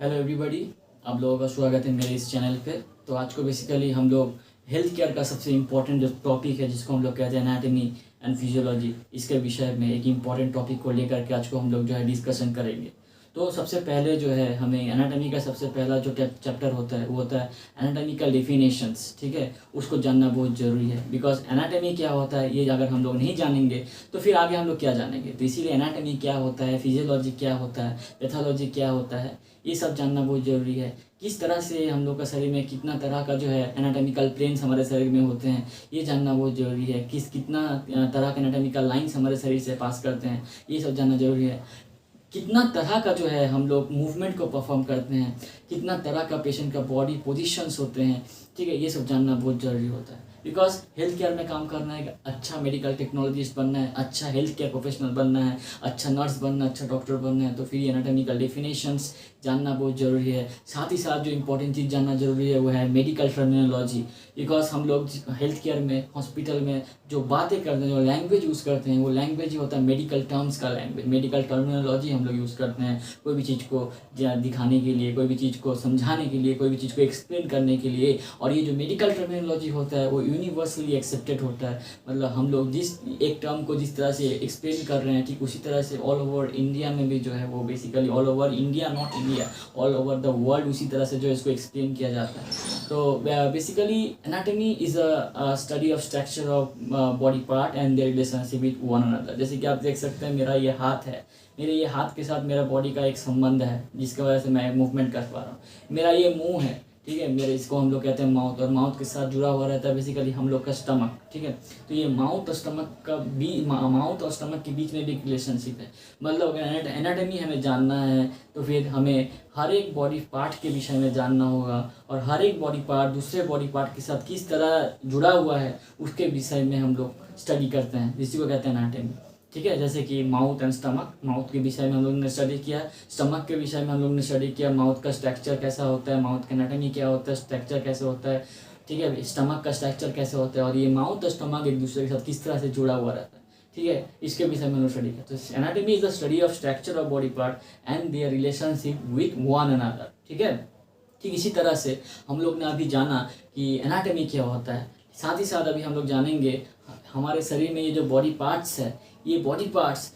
Hello everybody, आप लोगों का स्वागत है मेरे इस चैनल पे। तो आज को बेसिकली हम लोग हेल्थ केयर का सबसे इम्पोर्टेंट जो टॉपिक है जिसको हम लोग कहते हैं एनाटॉमी एंड फिजियोलॉजी, इसके विषय में एक इम्पॉर्टेंट टॉपिक को लेकर के आज को हम लोग जो है डिस्कशन करेंगे। तो सबसे पहले जो है हमें एनाटॉमी का सबसे पहला जो चैप्टर होता है वो होता है एनाटॉमिकल डेफिनेशंस। ठीक है, उसको जानना बहुत ज़रूरी है बिकॉज एनाटॉमी क्या होता है ये अगर हम लोग नहीं जानेंगे तो फिर आगे हम लोग क्या जानेंगे। तो इसीलिए एनाटॉमी क्या होता है, फिजियोलॉजी क्या होता है, पैथोलॉजी क्या होता है, ये सब जानना बहुत ज़रूरी है। किस तरह से हम लोग का शरीर में कितना तरह का जो है एनाटॉमिकल प्लेन्स हमारे शरीर में होते हैं ये जानना बहुत ज़रूरी है। कितना तरह के एनाटॉमिकल लाइंस हमारे शरीर से पास करते हैं ये सब जानना ज़रूरी है। कितना तरह का जो है हम लोग मूवमेंट को परफॉर्म करते हैं, कितना तरह का पेशेंट का बॉडी पोजीशंस होते हैं। ठीक है, ये सब जानना बहुत ज़रूरी होता है बिकॉज हेल्थ केयर में काम करना है, अच्छा मेडिकल टेक्नोलॉजिस्ट बनना है, अच्छा हेल्थ केयर प्रोफेशनल बनना है, अच्छा नर्स बनना है, अच्छा डॉक्टर बनना है, तो फिर एनाटॉमिकल डेफिनेशंस जानना बहुत ज़रूरी है। साथ ही साथ जो इंपॉर्टेंट चीज़ जानना ज़रूरी है वो है मेडिकल टर्मिनोलॉजी। बिकॉज हम लोग हेल्थ केयर में हॉस्पिटल में जो बातें करते हैं, जो लैंग्वेज यूज़ करते हैं वो लैंग्वेज ही होता है मेडिकल टर्म्स का लैंग्वेज, मेडिकल टर्मिनोलॉजी हम लोग यूज़ करते हैं कोई भी चीज़ को दिखाने के लिए, कोई भी चीज़ को समझाने के लिए, कोई भी चीज़ को एक्सप्लेन करने के लिए। और ये जो मेडिकल टर्मिनोलॉजी होता है वो यूनिवर्सली एक्सेप्टेड होता है। मतलब हम लोग जिस एक टर्म को जिस तरह से एक्सप्लेन कर रहे हैं ठीक उसी तरह से ऑल ओवर इंडिया में भी जो है वो basically all over India, not India, all over the world उसी तरह से जो इसको एक्सप्लेन किया जाता है। तो basically anatomy is a study of structure of body part and their relationship with one another. जैसे कि आप देख सकते हैं मेरा ये हाथ है, मेरे ये हाथ के साथ मेरा बॉडी का एक संबंध है जिसकी वजह से मैं मूवमेंट कर पा रहा हूँ। मेरा ये मुंह है, ठीक है, मेरे इसको हम लोग कहते हैं माउथ, और माउथ के साथ जुड़ा हुआ रहता है बेसिकली हम लोग का स्टमक। ठीक है, तो ये माउथ और स्टमक का माउथ और स्टमक के बीच में भी एक रिलेशनशिप है। मतलब अगर एनाटॉमी हमें जानना है तो फिर हमें हर एक बॉडी पार्ट के विषय में जानना होगा और हर एक बॉडी पार्ट दूसरे बॉडी पार्ट के साथ किस तरह जुड़ा हुआ है उसके विषय में हम लोग स्टडी करते हैं, जिसी को कहते हैं एनाटॉमी। ठीक है, जैसे कि माउथ एंड स्टमक, माउथ के विषय में हम लोग ने स्टडी किया, स्टमक के विषय में हम लोग ने स्टडी किया, माउथ का स्ट्रक्चर कैसा होता है, माउथ का एनाटॉमी क्या होता है, स्ट्रक्चर कैसे होता है। ठीक है, स्टमक का स्ट्रक्चर कैसे होता है और ये माउथ और स्टमक एक दूसरे के साथ किस तरह से जुड़ा हुआ रहता है। ठीक है, इसके विषय में हम लोग स्टडी किया। तो anatomy is the study of structure of body part and their relationship with one another. ठीक है, ठीक इसी तरह से हम लोग ने अभी जाना कि एनाटॉमी क्या होता है, साथ ही साथ अभी हम लोग जानेंगे हमारे शरीर में ये जो बॉडी पार्ट्स है, ये बॉडी पार्ट्स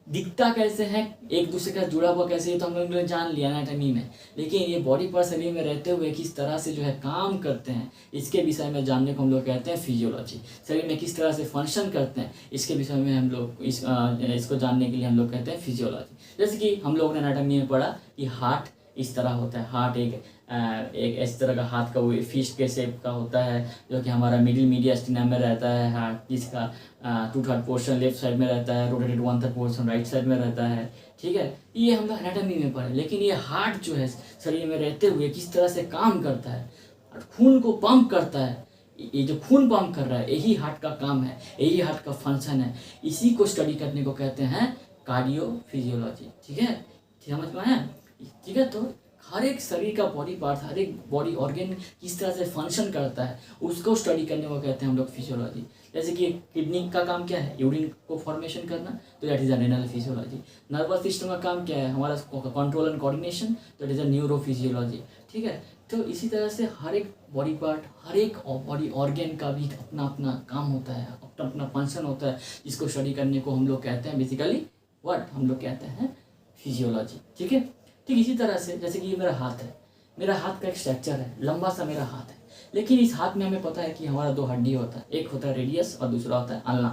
दिखता कैसे हैं, एक दूसरे का जुड़ा हुआ कैसे, ये तो हम लोग ने जान लिया एनाटॉमी में। लेकिन ये बॉडी पार्ट शरीर में रहते हुए किस तरह से जो है काम करते हैं इसके विषय में जानने को हम लोग कहते हैं फिजियोलॉजी। शरीर में किस तरह से फंक्शन करते हैं इसके विषय में हम लोग इसको जानने के लिए हम लोग कहते हैं फिजियोलॉजी। जैसे कि हम लोग ने एनाटॉमी में पढ़ा कि हार्ट इस तरह होता है, हार्ट एक इस तरह का हाथ का वो फिस्ट के शेप का होता है जो कि हमारा मिडिल मीडियास्टिनम में रहता है। हार्ट जिसका 2/3 पोर्शन लेफ्ट साइड में रहता है, रोटेटेड 1/3 पोर्शन राइट साइड में रहता है। ठीक है, ये हम लोग एनाटॉमी में पढ़े। लेकिन ये हार्ट जो है शरीर में रहते हुए किस तरह से काम करता है, खून को पंप करता है, ये जो खून पंप कर रहा है यही हार्ट का काम है, यही हार्ट का फंक्शन है। इसी को स्टडी करने को कहते हैं कार्डियोफिजियोलॉजी। ठीक है, समझ में आया। ठीक है, तो हर एक शरीर का बॉडी पार्ट, हर एक बॉडी ऑर्गन किस तरह से फंक्शन करता है उसको स्टडी करने को कहते हैं हम लोग फिजियोलॉजी। जैसे कि किडनी का काम क्या है, यूरिन को फॉर्मेशन करना, तो that is a renal physiology. Nervous system का काम क्या है, हमारा कंट्रोल एंड कोऑर्डिनेशन, तो दैट इज अ न्यूरोफिजियोलॉजी। ठीक है, तो इसी तरह से हर एक बॉडी पार्ट, हर एक बॉडी ऑर्गन का भी अपना अपना काम होता है, अपना अपना फंक्शन होता है, जिसको स्टडी करने को हम लोग कहते हैं बेसिकली व्हाट, हम लोग कहते हैं फिजियोलॉजी। ठीक है, ठीक इसी तरह से जैसे कि ये मेरा हाथ है, मेरा हाथ का एक स्ट्रक्चर है, लंबा सा मेरा हाथ है, लेकिन इस हाथ में हमें पता है कि हमारा 2 हड्डी होता है, एक होता है रेडियस और दूसरा होता है अल्ना।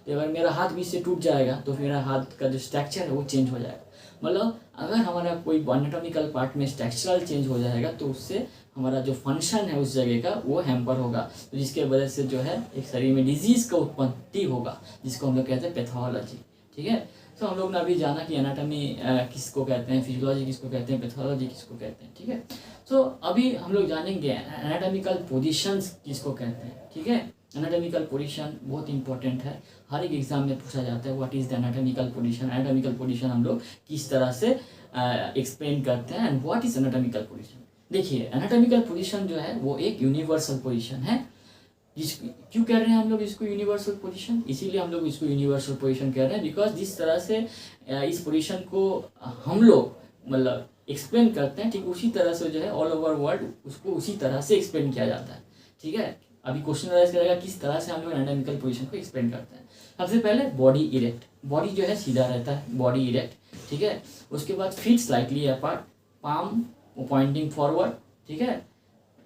तो अगर मेरा हाथ बीच से टूट जाएगा तो फिर मेरा हाथ का जो स्ट्रक्चर है वो चेंज हो जाएगा। मतलब अगर हमारा कोई एनाटॉमिकल पार्ट में स्ट्रक्चरल चेंज हो जाएगा तो उससे हमारा जो फंक्शन है उस जगह का वो हैम्पर होगा, तो जिसके वजह से जो है एक शरीर में डिजीज़ का उत्पत्ति होगा, जिसको हम लोग कहते हैं पैथोलॉजी। ठीक है, तो हम लोग ने अभी जाना कि एनाटॉमी किसको कहते हैं, फिजियोलॉजी किसको कहते हैं, पैथोलॉजी किसको कहते हैं। ठीक है, तो अभी हम लोग जानेंगे एनाटॉमिकल पोजीशंस किसको कहते हैं। ठीक है, एनाटॉमिकल पोजीशन बहुत इंपॉर्टेंट है, हर एक एग्जाम में पूछा जाता है what is the anatomical position. Anatomical position हम लोग किस तरह से एक्सप्लेन करते हैं and what is anatomical position. देखिए, एनाटॉमिकल पोजीशन जो है वो एक यूनिवर्सल पोजीशन है। क्यों कह रहे हैं हम लोग इसको यूनिवर्सल पोजीशन, इसीलिए हम लोग इसको यूनिवर्सल पोजीशन कह रहे हैं बिकॉज जिस तरह से इस पोजीशन को हम लोग मतलब एक्सप्लेन करते हैं, ठीक उसी तरह से जो है ऑल ओवर वर्ल्ड उसको उसी तरह से एक्सप्लेन किया जाता है। ठीक है, अभी क्वेश्चन राइज करेगा किस तरह से हम लोग एनाटॉमिकल पोजीशन को एक्सप्लेन करते हैं। सबसे पहले बॉडी इरेक्ट, बॉडी जो है सीधा रहता है, बॉडी इरेक्ट। ठीक है, उसके बाद feet slightly apart, palm pointing forward, ठीक है,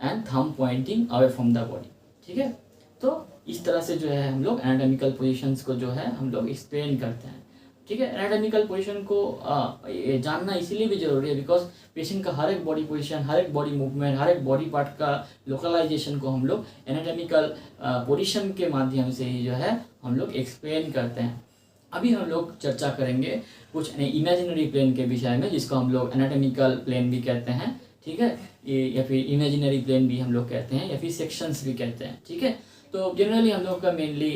and thumb pointing away from the body. ठीक है, तो इस तरह से जो है हम लोग एनाटॉमिकल पोजीशंस को जो है हम लोग एक्सप्लेन करते हैं। ठीक है, एनाटॉमिकल पोजीशन को जानना इसीलिए भी जरूरी है बिकॉज पेशेंट का हर एक बॉडी पोजीशन, हर एक बॉडी मूवमेंट, हर एक बॉडी पार्ट का लोकलाइजेशन को हम लोग एनाटॉमिकल पोजीशन के माध्यम से ही जो है हम लोग एक्सप्लेन करते हैं। अभी हम लोग चर्चा करेंगे कुछ इमेजिनरी प्लेन के विषय में, जिसको हम लोग एनाटॉमिकल प्लेन भी कहते हैं। ठीक है, या फिर इमेजिनरी प्लेन भी हम लोग कहते हैं, या फिर सेक्शंस भी कहते हैं। ठीक है, तो जनरली हम लोग का मेनली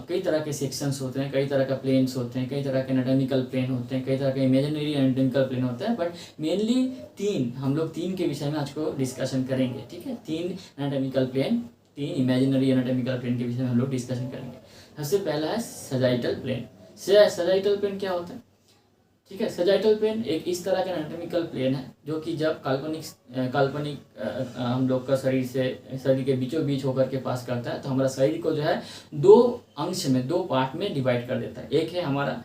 कई तरह के सेक्शंस होते हैं, कई तरह का प्लेन्स होते हैं, कई तरह के एनाटॉमिकल प्लेन होते हैं, कई तरह के इमेजिनरी एनाटॉमिकल प्लेन होता है, बट मेनली हम लोग तीन के विषय में आज को डिस्कशन करेंगे। ठीक है, 3 anatomical plane, 3 imaginary anatomical plane के विषय में हम लोग डिस्कशन करेंगे। सबसे पहला है सजाइटल प्लेन। सजाइटल प्लेन क्या होता है? ठीक है, सजाइटल प्लेन एक इस तरह का एनाटॉमिकल प्लेन है जो कि जब काल्पनिक हम लोग का शरीर के बीचों बीच होकर के पास करता है तो हमारा शरीर को जो है 2 अंश में, 2 पार्ट में डिवाइड कर देता है। एक है हमारा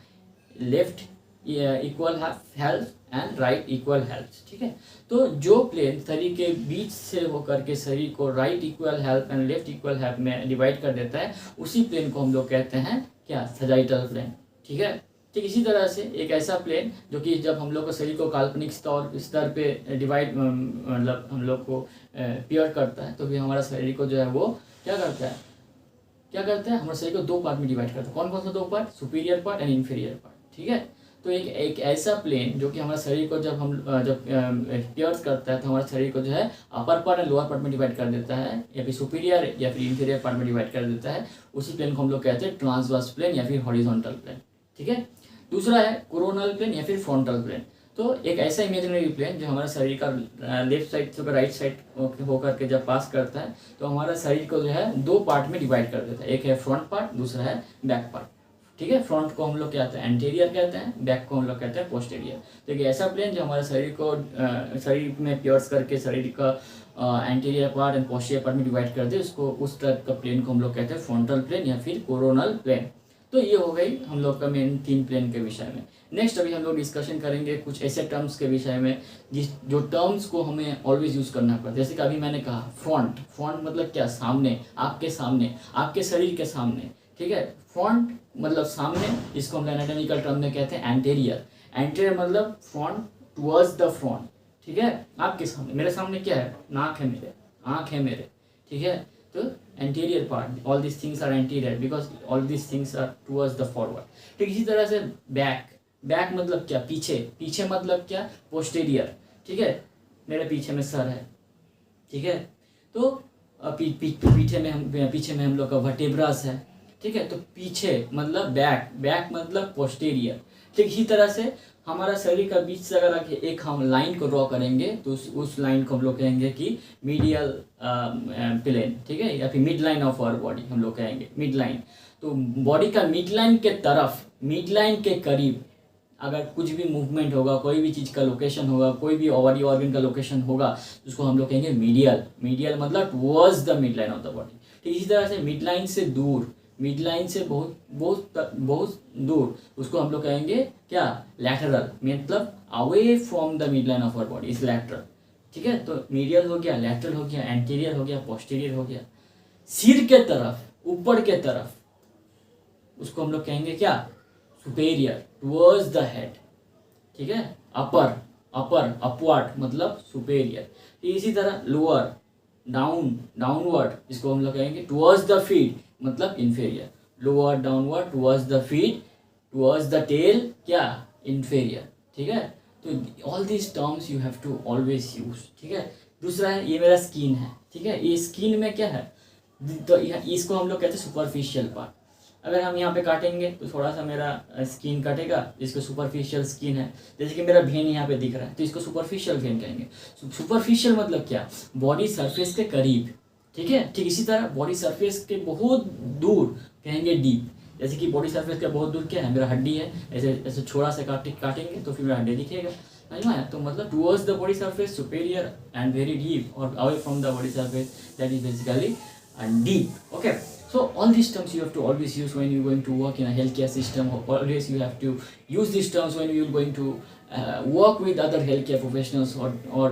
left equal health and right equal health. ठीक है, तो जो प्लेन शरीर के बीच से होकर के शरीर को right equal health and left equal health में डिवाइड कर देता है, उसी प्लेन को हम लोग कहते हैं क्या? Sagittal plane. ठीक है, ठीक इसी तरह से एक ऐसा प्लेन जो कि जब हम लोग को शरीर को काल्पनिक स्तर पे डिवाइड मतलब हम लोग को पेयर करता है तो भी हमारा शरीर को जो है वो क्या करता है हमारे शरीर को 2 पार्ट में डिवाइड करता है। कौन कौन सा 2 part? Superior part and inferior part. ठीक है, तो एक ऐसा प्लेन जो कि हमारे शरीर को जब पेयर करता है तो हमारे शरीर को जो है upper part and lower part में डिवाइड कर देता है, या फिर सुपीरियर या फिर इन्फीरियर पार्ट में डिवाइड कर देता है, उसी प्लेन को हम लोग कहते हैं ट्रांसवर्स प्लेन या फिर हॉरिजॉन्टल प्लेन। ठीक है, दूसरा है कोरोनल प्लेन या फिर फ्रंटल प्लेन। तो एक ऐसा इमेजिनरी प्लेन जो हमारा शरीर का लेफ्ट साइड से राइट साइड होकर के जब पास करता है तो हमारा शरीर को जो है 2 पार्ट में डिवाइड कर देता है। एक है फ्रंट पार्ट, दूसरा है बैक पार्ट। ठीक है, फ्रंट को हम लोग कहते हैं एंटीरियर कहते हैं, बैक को हम लोग कहते हैं पोस्टीरियर। तो एक ऐसा प्लेन जो हमारे शरीर में पियर्स करके शरीर का anterior part and posterior part में डिवाइड कर दे, उसको उस टाइप का प्लेन को हम लोग कहते हैं फ्रंटल प्लेन या फिर कोरोनल प्लेन। तो ये हो गई हम लोग का मेन 3 प्लेन के विषय में। नेक्स्ट अभी हम लोग डिस्कशन करेंगे कुछ ऐसे टर्म्स के विषय में जो टर्म्स को हमें ऑलवेज यूज़ करना पड़ता है। जैसे कि अभी मैंने कहा फ्रंट मतलब क्या? सामने, आपके शरीर के सामने। ठीक है, फ्रंट मतलब सामने, इसको हम एनाटॉमिकल टर्म में कहते हैं एंटीरियर मतलब फ्रंट टुवर्ड्स द फ्रंट। ठीक है, आपके सामने, मेरे सामने क्या है? नाक है मेरे, आँख है मेरे। ठीक है, तो anterior part, all this things are anterior because all this things are towards the forward. ठीक इसी तरह से बैक मतलब क्या? पीछे मतलब क्या? पोस्टीरियर। ठीक है, मेरे पीछे में सर है। ठीक है, तो पीछे में हम लोग का वर्टेब्रास है। ठीक है, तो पीछे मतलब बैक मतलब पोस्टीरियर। ठीक इसी तरह से हमारा शरीर का बीच से अगर एक हम लाइन को ड्रॉ करेंगे तो उस लाइन को हम लोग कहेंगे कि मीडियल प्लेन। ठीक है, या फिर mid line of our body हम लोग कहेंगे मिड लाइन। तो बॉडी का मिड लाइन के तरफ, मिड लाइन के करीब अगर कुछ भी मूवमेंट होगा, कोई भी चीज़ का लोकेशन होगा, कोई भी बॉडी ऑर्गन का लोकेशन होगा, उसको हम लोग कहेंगे मीडियल मतलब towards the mid line of the body. ठीक इसी तरह से मिड लाइन से दूर, मिड लाइन से बहुत दूर, उसको हम लोग कहेंगे क्या? लैटरल मतलब away from the mid line of our body is lateral. ठीक है, तो मीडियल हो गया, लैटरल हो गया, एंटीरियर हो गया, पोस्टीरियर हो गया। सिर के तरफ, ऊपर के तरफ, उसको हम लोग कहेंगे क्या? Superior towards the head. ठीक है, अपवर्ड मतलब सुपेरियर। इसी तरह लोअर, डाउनवर्ड, इसको हम लोग कहेंगे टुवर्ड्स द फीट मतलब inferior. Lower downward towards the feet, towards the tail क्या? इन्फीरियर। ठीक है, तो all this terms you have to always use. ठीक है, दूसरा है ये मेरा स्किन है। ठीक है, ये स्किन में क्या है? तो इसको हम लोग कहते हैं सुपरफिशियल पार्ट। अगर हम यहाँ पे काटेंगे तो थोड़ा सा मेरा स्किन कटेगा, जिसको सुपरफिशियल स्किन है। जैसे कि मेरा वेन यहाँ पे दिख रहा है तो इसको सुपरफिशियल वेन कहेंगे। सुपरफिशियल मतलब क्या? बॉडी सरफेस के करीब। ठीक है, ठीक इसी तरह बॉडी सरफेस के बहुत दूर कहेंगे डीप। जैसे कि बॉडी सरफेस के बहुत दूर क्या है? मेरा हड्डी है। ऐसे छोड़ा से काटेंगे तो फिर मेरा हड्डी दिखेगा। समझ में आया? तो मतलब towards the body surface superior and very deep, और away from the body surface that is basically deep. Okay, so all these terms you have to always use when you're going to work in a healthcare system. Always you have to use these terms when you're going to work with other healthcare professionals, or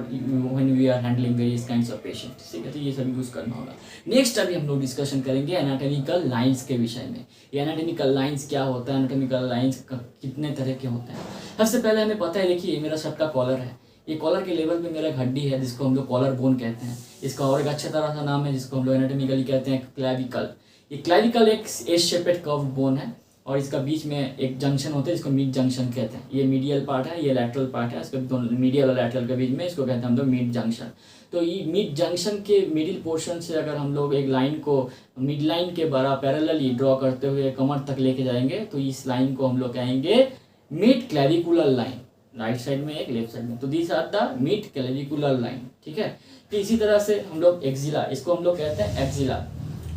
when we are handling various kinds of patients. ठीक है, तो ये सब use करना होगा. Next अभी हम लोग डिस्कशन करेंगे एनाटॉमिकल लाइंस के विषय में. ये एनाटॉमिकल लाइंस क्या होता है, एनाटॉमिकल लाइंस कितने तरह के होते हैं. सबसे पहले हमें पता है, देखिए मेरा शर्ट का कॉलर है. ये कॉलर के लेवल पे मेरा एक हड्डी है जिसको हम लोग कॉलर बोन कहते हैं. इसका और एक अच्छा तरह सा नाम है जिसको हम लोग एनाटॉमिकली कहते हैं क्लैविकल. ये क्लैविकल एक एस शेपेड कर्व्ड बोन है, और इसका बीच में एक जंक्शन होता है जिसको मिड जंक्शन कहते हैं. ये मीडियल पार्ट है, ये लैटरल पार्ट है. इसके दोनों मीडियल और लैटरल के बीच में इसको कहते हैं हम लोग मिड जंक्शन. तो ये मिड जंक्शन के मिडिल पोर्शन से अगर हम लोग एक लाइन को मिड लाइन के बराबर पैरेलली ड्रॉ करते हुए कमर तक लेके जाएंगे, तो इस लाइन को हम लोग कहेंगे mid clavicular line. Right side में एक, लेफ्ट साइड में, तो these are the mid clavicular line. ठीक है. तो इसी तरह से हम लोग एक्सिला, इसको हम लोग कहते हैं एक्सिला.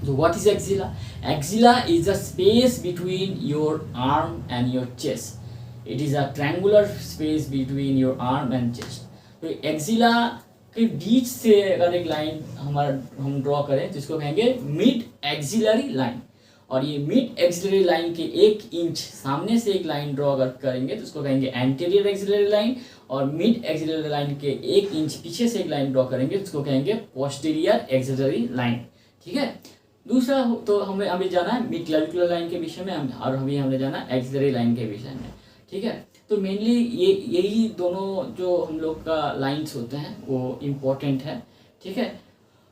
तो what is axilla? Axilla is a space between your arm and your chest. It is a triangular space between your arm and chest. तो एक्सिला के बीच से अगर एक लाइन हम ड्रॉ करें तो इसको कहेंगे मिड एक्सिलरी लाइन. और ये मिड एक्सिलरी लाइन के 1 इंच सामने से एक लाइन ड्रॉ अगर करेंगे तो उसको कहेंगे एंटीरियर एक्सिलरी लाइन. और मिड एक्सिलरी लाइन के 1 इंच पीछे से एक लाइन ड्रॉ करेंगे तो उसको कहेंगे पोस्टीरियर एक्सिलरी लाइन. ठीक है. दूसरा तो हमें अभी जाना है मिड क्लैविकुलर लाइन के विषय में, और अभी हमने जाना है एक्सिलरी लाइन के विषय में. ठीक है. तो मेनली यही दोनों जो हम लोग का लाइन्स होते हैं वो इम्पोर्टेंट है. ठीक है.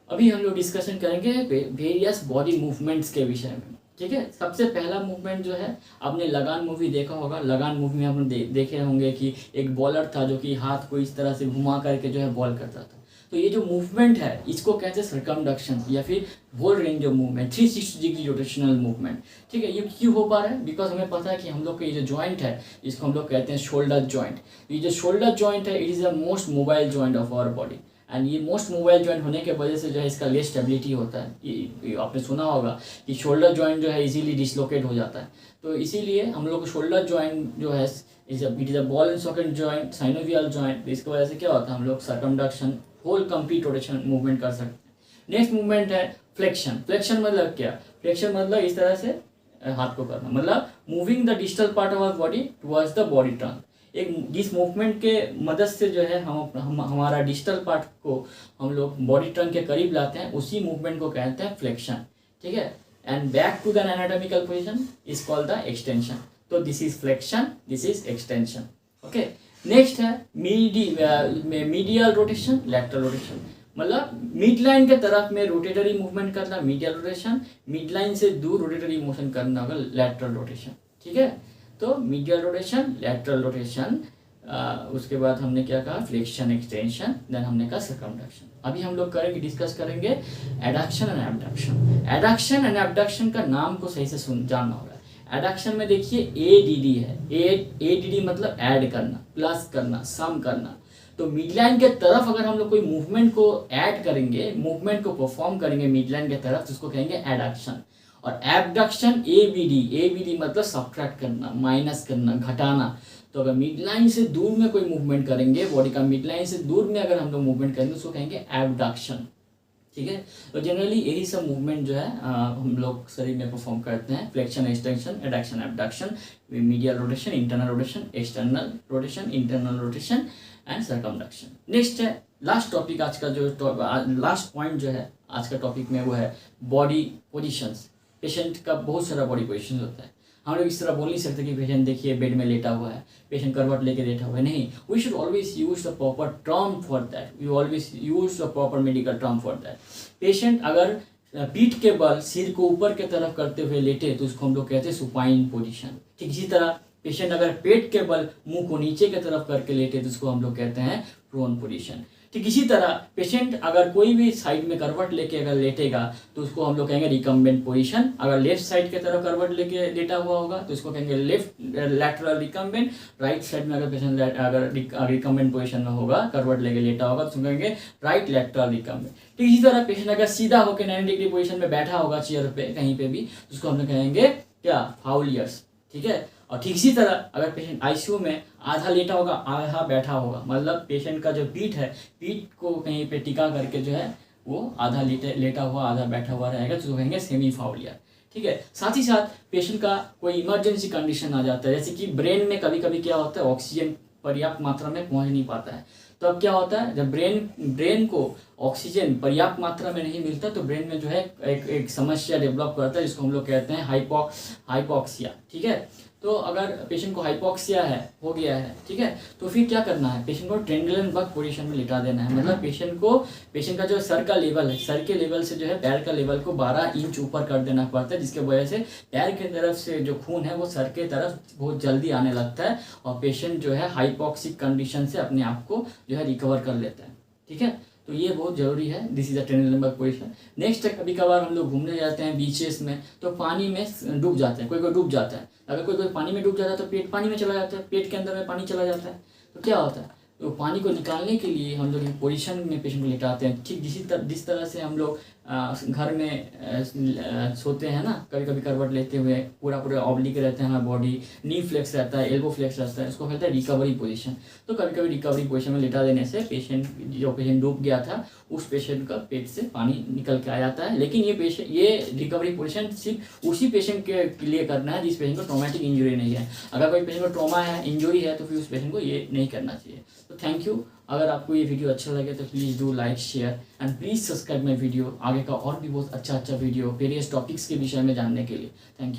अभी हम लोग डिस्कशन करेंगे वेरियस बॉडी मूवमेंट्स के विषय में. ठीक है. सबसे पहला मूवमेंट जो है, आपने लगान मूवी देखा होगा. लगान मूवी में आपने देखे होंगे कि एक बॉलर था जो कि हाथ को इस तरह से घुमा करके जो है बॉल करता था. तो ये जो मूवमेंट है इसको कहते हैं सर्कमडक्शन, या फिर whole range of movement, 360 degree rotational movement. ठीक है. ये क्यों हो पा रहा है? बिकॉज हमें पता है कि हम लोग का ये जो जॉइंट है इसको हम लोग कहते हैं शोल्डर जॉइंट. ये जो शोल्डर जॉइंट है it is the most mobile joint of our body. And ये मोस्ट मोबाइल जॉइंट होने के वजह से जो है इसका लेस स्टेबिलिटी होता है. ये आपने सुना होगा कि शोल्डर जॉइंट जो है इजीली डिसलोकेट हो जाता है. तो इसीलिए हम लोग शोल्डर जॉइंट जो है it is a ball and socket joint, synovial joint. इसकी वजह से क्या होता है, हम लोग circumduction, whole complete rotation movement कर सकते हैं. नेक्स्ट मूवमेंट है फ्लेक्शन. फ्लेक्शन मतलब क्या? फ्लेक्शन मतलब इस तरह से हाथ को करना, मतलब moving the distal part of our body towards the body trunk. एक जिस मूवमेंट के मदद से जो है हम हमारा डिस्टल पार्ट को हम लोग बॉडी ट्रंक के करीब लाते हैं, उसी मूवमेंट को कहते हैं फ्लेक्शन. ठीक है. And back to the anatomical position is called the extension. तो this is flexion, this is extension. Okay. Next है मीडियल रोटेशन, लैटरल रोटेशन. मतलब मिड लाइन के तरफ में रोटेटरी मूवमेंट करना मीडियल रोटेशन, मिड लाइन से दूर रोटेटरी मोशन करना होगा लैटरल रोटेशन. ठीक है. तो मीडियल रोटेशन, लैटरल रोटेशन, उसके बाद हमने क्या कहा, फ्लेक्शन, एक्सटेंशन, देन हमने कहा सर्कमडक्शन. अभी हम लोग डिस्कस करेंगे adduction and abduction. Adduction and abduction का नाम को सही से जानना होगा. एडक्शन में देखिए एडीडी है. एडीडी मतलब ऐड करना, प्लस करना, सम करना. तो मिडलाइन के तरफ अगर हम लोग कोई मूवमेंट को ऐड करेंगे, मूवमेंट को परफॉर्म करेंगे मिडलाइन के तरफ, तो उसको कहेंगे एडक्शन. और एबडक्शन एबीडी मतलब सब्ट्रैक्ट करना, माइनस करना, घटाना. तो अगर मिड लाइन से दूर में कोई मूवमेंट करेंगे, बॉडी का मिड लाइन से दूर में अगर हम लोग मूवमेंट करेंगे उसको कहेंगे एबडक्शन. ठीक है. तो जनरली यही सब मूवमेंट जो है हम लोग शरीर में परफॉर्म करते हैं. Flexion, extension, adduction, abduction, medial rotation, internal rotation, external rotation, internal rotation and circumduction. Next है लास्ट टॉपिक आज का, जो लास्ट पॉइंट जो है आज का टॉपिक में वो है बॉडी पोजिशंस. पेशेंट का बहुत सारा बॉडी पोजिशन होता है. हम लोग इस तरह बोल नहीं सकते कि पेशेंट देखिए बेड में लेटा हुआ है, पेशेंट करवट लेके लेटा हुआ है. नहीं, we should always use the proper term for that. We always use the proper medical term for that. Patient अगर पीठ के बल सिर को ऊपर के तरफ करते हुए लेटे तो उसको हम लोग कहते हैं सुपाइन पोजिशन. ठीक इसी तरह पेशेंट अगर पेट के बल मुंह को नीचे की तरफ करके लेटे तो उसको हम लोग कहते हैं प्रोन पोजिशन. ठीक इसी तरह पेशेंट अगर कोई भी साइड में करवट लेके अगर लेटेगा तो उसको हम लोग कहेंगे रिकम्बेंट पोजीशन. अगर लेफ्ट साइड की तरफ करवट लेके लेटा हुआ होगा तो इसको कहेंगे left lateral recumbent. Right side में अगर पेशेंट अगर रिकम्बेंट पोजीशन में होगा, करवट लेके लेटा होगा, तो उसको कहेंगे राइट लैटरल रिकम्बेंट. ठीक इसी तरह पेशेंट अगर सीधा होकर 90 डिग्री पोजीशन में बैठा होगा चेयर पे कहीं पे भी, तो उसको हम लोग कहेंगे क्या, फाउलियर्स. ठीक है. और ठीक इसी तरह अगर पेशेंट आईसीयू में आधा लेटा होगा आधा बैठा होगा, मतलब पेशेंट का जो पीठ है, पीठ को कहीं पे टिका करके जो है वो आधा लेटा हुआ आधा बैठा हुआ रहेगा, तो कहेंगे सेमी फाउलियर। ठीक है। साथ ही साथ पेशेंट का कोई इमरजेंसी कंडीशन आ जाता है, जैसे कि ब्रेन में कभी कभी क्या होता है, ऑक्सीजन पर्याप्त मात्रा में पहुंच नहीं पाता है। तो अब क्या होता है, जब ब्रेन को ऑक्सीजन पर्याप्त मात्रा में नहीं मिलता तो ब्रेन में जो है एक समस्या डेवलप करता है, जिसको हम लोग कहते हैं हाइपोक्सिया। ठीक है। तो अगर पेशेंट को हाइपोक्सिया हो गया है, ठीक है, तो फिर क्या करना है, पेशेंट को ट्रेंडलनबर्ग पोजीशन में लिटा देना है। मतलब पेशेंट का जो सर का लेवल है, सर के लेवल से जो है पैर का लेवल को 12 इंच ऊपर कर देना पड़ता है, जिसके वजह से पैर की तरफ से जो खून है वो सर के तरफ बहुत जल्दी आने लगता है और पेशेंट जो है हाइपोक्सिक कंडीशन से अपने आप को जो है रिकवर कर लेता है। ठीक है। तो ये बहुत ज़रूरी है, this is a Trendelenburg position. Next है, कभी कभार हम लोग घूमने जाते हैं बीचेस में, तो पानी में डूब जाते हैं, कोई डूब जाता है। अगर कोई पानी में डूब जाता है तो पेट पानी में चला जाता है, पेट के अंदर में पानी चला जाता है, तो क्या होता है, तो पानी को निकालने के लिए हम लोग एक पोजीशन में पेशेंट को लेटाते हैं। ठीक जिस तरह से हम लोग घर में सोते हैं ना, कभी कभी करवट लेते हुए पूरा ऑब्लिक रहते हैं हमारा बॉडी, नी फ्लेक्स रहता है, एल्बो फ्लेक्स रहता है, इसको कहते हैं रिकवरी पोजीशन। तो कभी कभी रिकवरी पोजीशन में लेटा देने से जो पेशेंट डूब गया था उस पेशेंट का पेट से पानी निकल के आ जाता है। लेकिन ये रिकवरी पोजीशन सिर्फ उसी पेशेंट के लिए करना है जिस पेशेंट को ट्रॉमेटिक इंजरी नहीं है। अगर कोई पेशेंट को ट्रॉमा है, इंजरी है, तो फिर उस पेशेंट को ये नहीं करना चाहिए। तो थैंक यू। अगर आपको ये वीडियो अच्छा लगे तो please do like share and please subscribe my video, आगे का और भी बहुत अच्छा वीडियो वेरियस टॉपिक्स के विषय में जानने के लिए। Thank you.